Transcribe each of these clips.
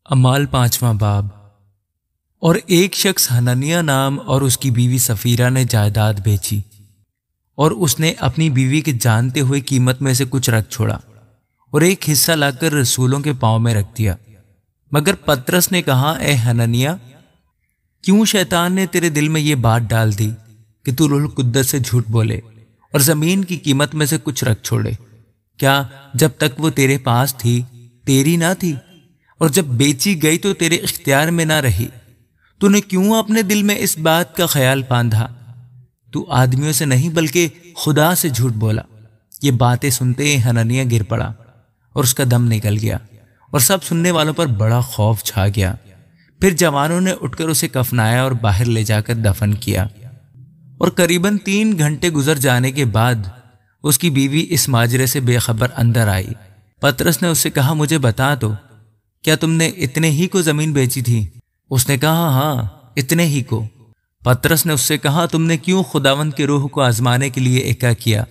امال 5واں باب۔ اور ایک شخص حنانیہ نام اور اس کی بیوی سفیرہ نے جائیداد بیچی، اور اس نے اپنی بیوی کے جانتے ہوئے قیمت میں سے کچھ رکھ چھوڑا اور ایک حصہ لا کر رسولوں کے پاؤں میں رکھ دیا۔ مگر پطرس نے کہا، اے حنانیہ، کیوں شیطان نے تیرے دل میں یہ بات ڈال دی کہ تو روح القدس سے جھوٹ بولے اور زمین کی قیمت میں سے کچھ رکھ چھوڑے؟ کیا جب تک وہ تیرے پاس تھی تیری نہ تھی، اور جب بیچی گئی تو تیرے اختیار میں نہ رہی؟ تو نے کیوں اپنے دل میں اس بات کا خیال باندھا؟ تو آدمیوں سے نہیں بلکہ خدا سے جھوٹ بولا۔ یہ باتیں سنتے ہی حنانیہ گر پڑا اور اس کا دم نکل گیا، اور سب سننے والوں پر بڑا خوف چھا گیا۔ پھر جوانوں نے اٹھ کر اسے کفنایا اور باہر لے جا کر دفن کیا۔ اور قریباً 3 گھنٹے گزر جانے کے بعد اس کی بیوی اس ماجرے سے بے خبر اندر آئی۔ پطرس نے اس سے کہا، مجھے بتا دو، کیا تم نے اتنے ہی کو زمین بیچی تھی؟ اس نے کہا، ہاں، اتنے ہی کو۔ پطرس نے اس سے کہا، تم نے کیوں خداوند کے روح کو آزمانے کے لیے ایکا کیا؟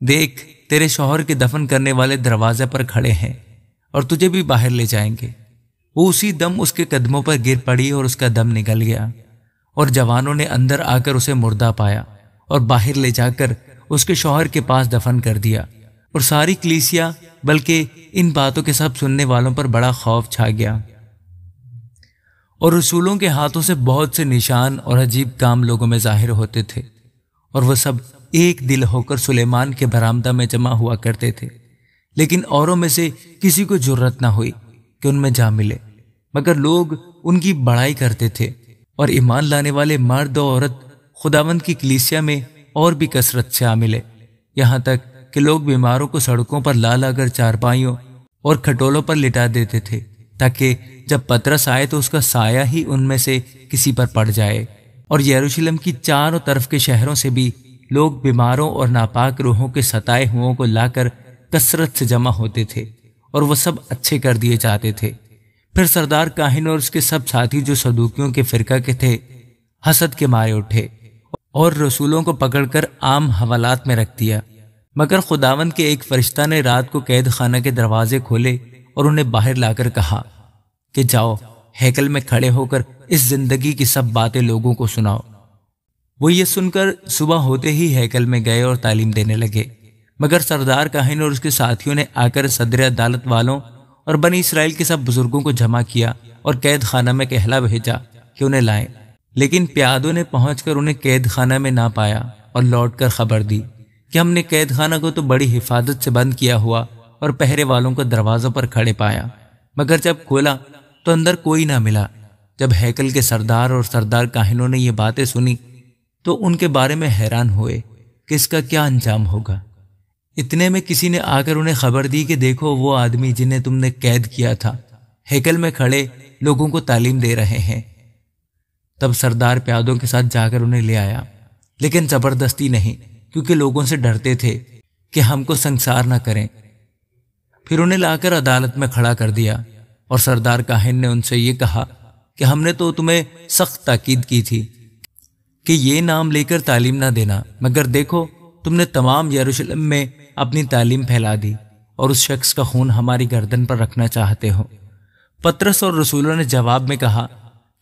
دیکھ، تیرے شوہر کے دفن کرنے والے دروازے پر کھڑے ہیں اور تجھے بھی باہر لے جائیں گے۔ وہ اسی دم اس کے قدموں پر گر پڑی اور اس کا دم نکل گیا، اور جوانوں نے اندر آ کر اسے مردہ پایا اور باہر لے جا کر اس کے شوہر کے پاس دفن کر دیا۔ اور ساری کلیسیا بلکہ ان باتوں کے سب سننے والوں پر بڑا خوف چھا گیا۔ اور رسولوں کے ہاتھوں سے بہت سے نشان اور عجیب کام لوگوں میں ظاہر ہوتے تھے، اور وہ سب ایک دل ہو کر سلیمان کے برآمدہ میں جمع ہوا کرتے تھے۔ لیکن اوروں میں سے کسی کو جرأت نہ ہوئی کہ ان میں جا ملے، مگر لوگ ان کی بڑائی کرتے تھے۔ اور ایمان لانے والے مرد و عورت خداوند کی کلیسیا میں اور بھی کثرت سے آ ملے، یہاں تک کہ لوگ بیماروں کو سڑکوں پر لا لا کر چارپائیوں اور کھٹولوں پر لٹا دیتے تھے، تاکہ جب پطرس آئے تو اس کا سایہ ہی ان میں سے کسی پر پڑ جائے۔ اور یروشلم کی چاروں طرف کے شہروں سے بھی لوگ بیماروں اور ناپاک روحوں کے ستائے ہوئوں کو لا کر کثرت سے جمع ہوتے تھے، اور وہ سب اچھے کر دیے جاتے تھے۔ پھر سردار کاہن اور اس کے سب ساتھی جو صدوقیوں کے فرقہ کے تھے، حسد کے مارے اٹھے اور رسولوں کو پکڑ کر عام حوالات میں رکھ دیا۔ مگر خداوند کے ایک فرشتہ نے رات کو قید خانہ کے دروازے کھولے اور انہیں باہر لا کر کہا کہ جاؤ، ہیکل میں کھڑے ہو کر اس زندگی کی سب باتیں لوگوں کو سناؤ۔ وہ یہ سن کر صبح ہوتے ہی ہیکل میں گئے اور تعلیم دینے لگے۔ مگر سردار کاہن اور اس کے ساتھیوں نے آ کر صدر عدالت والوں اور بنی اسرائیل کے سب بزرگوں کو جمع کیا اور قید خانہ میں کہلا بھیجا کہ انہیں لائیں۔ لیکن پیادوں نے پہنچ کر انہیں قید خانہ میں نہ پایا اور لوٹ کر خبر دی کہ ہم نے قید خانہ کو تو بڑی حفاظت سے بند کیا ہوا اور پہرے والوں کو دروازوں پر کھڑے پایا، مگر جب کھولا تو اندر کوئی نہ ملا۔ جب ہیکل کے سردار اور سردار کاہنوں نے یہ باتیں سنی تو ان کے بارے میں حیران ہوئے کہ اس کا کیا انجام ہوگا۔ اتنے میں کسی نے آ کر انہیں خبر دی کہ دیکھو، وہ آدمی جنہیں تم نے قید کیا تھا ہیکل میں کھڑے لوگوں کو تعلیم دے رہے ہیں۔ تب سردار پیادوں کے ساتھ جا کر انہیں لے آیا، لیکن زبردستی نہیں، کیونکہ لوگوں سے ڈرتے تھے کہ ہم کو سنسار نہ کریں۔ پھر انہیں لا کر عدالت میں کھڑا کر دیا، اور سردار کاہن نے ان سے یہ کہا کہ ہم نے تو تمہیں سخت تاکید کی تھی کہ یہ نام لے کر تعلیم نہ دینا، مگر دیکھو، تم نے تمام یروشلم میں اپنی تعلیم پھیلا دی اور اس شخص کا خون ہماری گردن پر رکھنا چاہتے ہو۔ پطرس اور رسولوں نے جواب میں کہا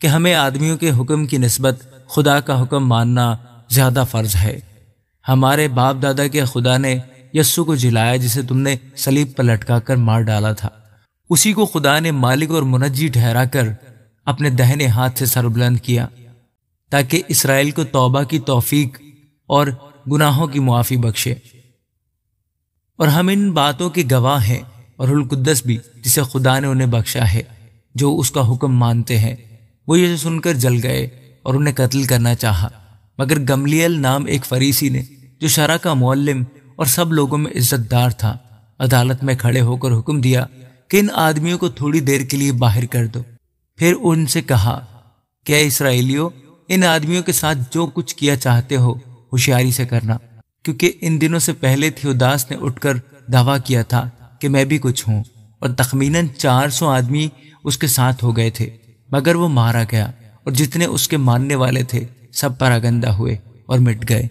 کہ ہمیں آدمیوں کے حکم کی نسبت خدا کا حکم ماننا زیادہ فرض ہے۔ ہمارے باپ دادا کے خدا نے یسوع کو جلایا، جسے تم نے صلیب پر لٹکا کر مار ڈالا تھا۔ اسی کو خدا نے مالک اور منجی ٹھہرا کر اپنے دہنے ہاتھ سے سربلند کیا، تاکہ اسرائیل کو توبہ کی توفیق اور گناہوں کی معافی بخشے۔ اور ہم ان باتوں کے گواہ ہیں، اور روح القدس بھی، جسے خدا نے انہیں بخشا ہے جو اس کا حکم مانتے ہیں۔ وہ یہ سن کر جل گئے اور انہیں قتل کرنا چاہا، مگر گملیل نام ایک فریسی نے، جو شرع کا معلم اور سب لوگوں میں عزت دار تھا، عدالت میں کھڑے ہو کر حکم دیا کہ ان آدمیوں کو تھوڑی دیر کے لیے باہر کر دو۔ پھر ان سے کہا کہ اے اسرائیلیوں، ان آدمیوں کے ساتھ جو کچھ کیا چاہتے ہو ہوشیاری سے کرنا، کیونکہ ان دنوں سے پہلے تھیوداس نے اٹھ کر دعویٰ کیا تھا کہ میں بھی کچھ ہوں، اور تخمیناً 400 آدمی اس کے ساتھ ہو گئے تھے، مگر وہ مارا گیا، اور جتنے اس کے ماننے والے تھے سب پراگندہ ہوئے اور مٹ گئے۔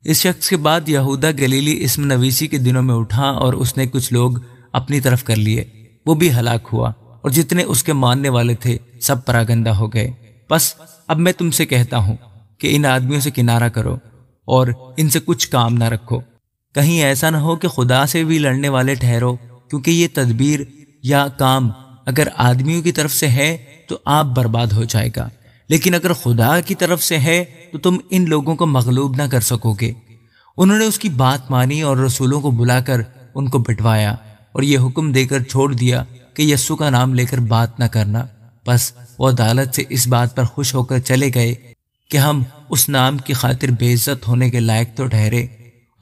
اس شخص کے بعد یہودا گلیلی اسم نویسی کے دنوں میں اٹھا، اور اس نے کچھ لوگ اپنی طرف کر لیے، وہ بھی ہلاک ہوا، اور جتنے اس کے ماننے والے تھے سب پراگندہ ہو گئے۔ بس اب میں تم سے کہتا ہوں کہ ان آدمیوں سے کنارہ کرو اور ان سے کچھ کام نہ رکھو، کہیں ایسا نہ ہو کہ خدا سے بھی لڑنے والے ٹھہرو، کیونکہ یہ تدبیر یا کام اگر آدمیوں کی طرف سے ہے تو آپ برباد ہو جائے گا، لیکن اگر خدا کی طرف سے ہے تو تم ان لوگوں کو مغلوب نہ کر سکو گے۔ انہوں نے اس کی بات مانی اور رسولوں کو بلا کر ان کو بٹوایا اور یہ حکم دے کر چھوڑ دیا کہ یسوع کا نام لے کر بات نہ کرنا۔ بس وہ عدالت سے اس بات پر خوش ہو کر چلے گئے کہ ہم اس نام کی خاطر بے عزت ہونے کے لائق تو ٹھہرے،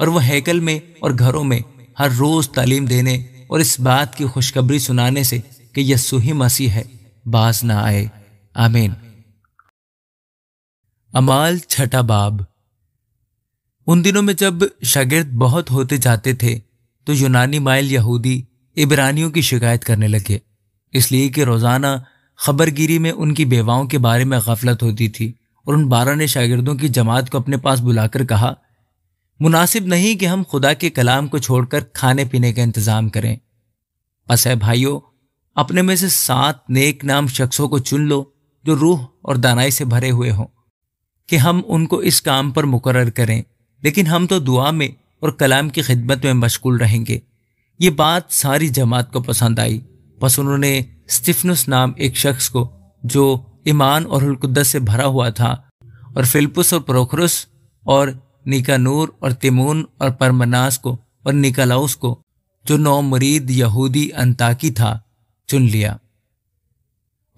اور وہ ہیکل میں اور گھروں میں ہر روز تعلیم دینے اور اس بات کی خوشخبری سنانے سے کہ یسوع ہی مسیح ہے باز نہ آئے۔ آمین۔ اعمال 6 باب۔ ان دنوں میں جب شاگرد بہت ہوتے جاتے تھے تو یونانی مائل یہودی عبرانیوں کی شکایت کرنے لگے، اس لیے کہ روزانہ خبرگیری میں ان کی بیواؤں کے بارے میں غفلت ہوتی تھی، اور ان 12 نے شاگردوں کی جماعت کو اپنے پاس بلا کر کہا، مناسب نہیں کہ ہم خدا کے کلام کو چھوڑ کر کھانے پینے کا انتظام کریں۔ پس اے بھائیو، اپنے میں سے 7 نیک نام شخصوں کو چن لو جو روح اور دانائی سے بھرے ہوئے ہوں، کہ ہم ان کو اس کام پر مقرر کریں، لیکن ہم تو دعا میں اور کلام کی خدمت میں مشغول رہیں گے۔ یہ بات ساری جماعت کو پسند آئی، پس انہوں نے استفنس نام ایک شخص کو جو ایمان اور روح القدس سے بھرا ہوا تھا، اور فلپس اور پروخرس اور نیکانور اور تیمون اور پرمناس کو اور نیکلاؤس کو جو نو مرید یہودی انطاکی تھا چن لیا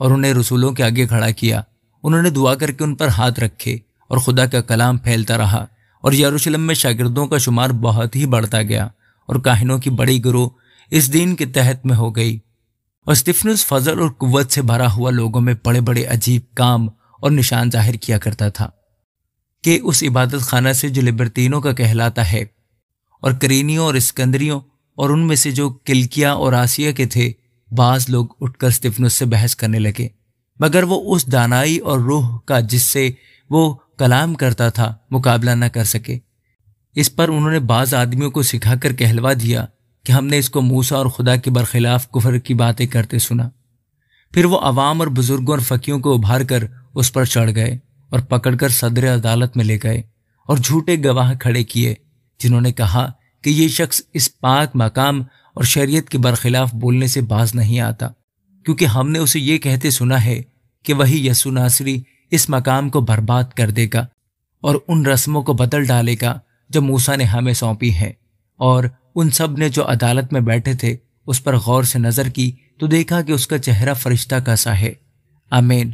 اور انہیں رسولوں کے آگے کھڑا کیا۔ انہوں نے دعا کر کے ان پر ہاتھ رکھے اور خدا کا کلام پھیلتا رہا، اور یروشلم میں شاگردوں کا شمار بہت ہی بڑھتا گیا، اور کاہنوں کی بڑی گروہ اس دین کے تحت میں ہو گئی۔ اور استفنس فضل اور قوت سے بھرا ہوا لوگوں میں بڑے بڑے عجیب کام اور نشان ظاہر کیا کرتا تھا کہ اس عبادت خانہ سے جو لبرتینوں کا کہلاتا ہے، اور کرینیوں اور اسکندریوں اور ان میں سے جو کلکیا اور آسیہ کے تھے، بعض لوگ اٹھ کر استفنس سے بحث کرنے لگے، مگر وہ اس دانائی اور روح کا جس سے وہ کلام کرتا تھا مقابلہ نہ کر سکے۔ اس پر انہوں نے بعض آدمیوں کو سکھا کر کہلوا دیا کہ ہم نے اس کو موسیٰ اور خدا کے برخلاف کفر کی باتیں کرتے سنا۔ پھر وہ عوام اور بزرگوں اور فقیہوں کو ابھار کر اس پر چڑھ گئے اور پکڑ کر صدر عدالت میں لے گئے اور جھوٹے گواہ کھڑے کیے، جنہوں نے کہا کہ یہ شخص اس پاک مقام اور شریعت کے برخلاف بولنے سے باز نہیں آتا، کیونکہ ہم نے اسے یہ کہتے سنا ہے کہ وہی یسوع ناصری اس مقام کو برباد کر دے گا اور ان رسموں کو بدل ڈالے گا جو موسیٰ نے ہمیں سونپی ہے۔ اور ان سب نے جو عدالت میں بیٹھے تھے اس پر غور سے نظر کی تو دیکھا کہ اس کا چہرہ فرشتہ کا سا ہے۔ آمین۔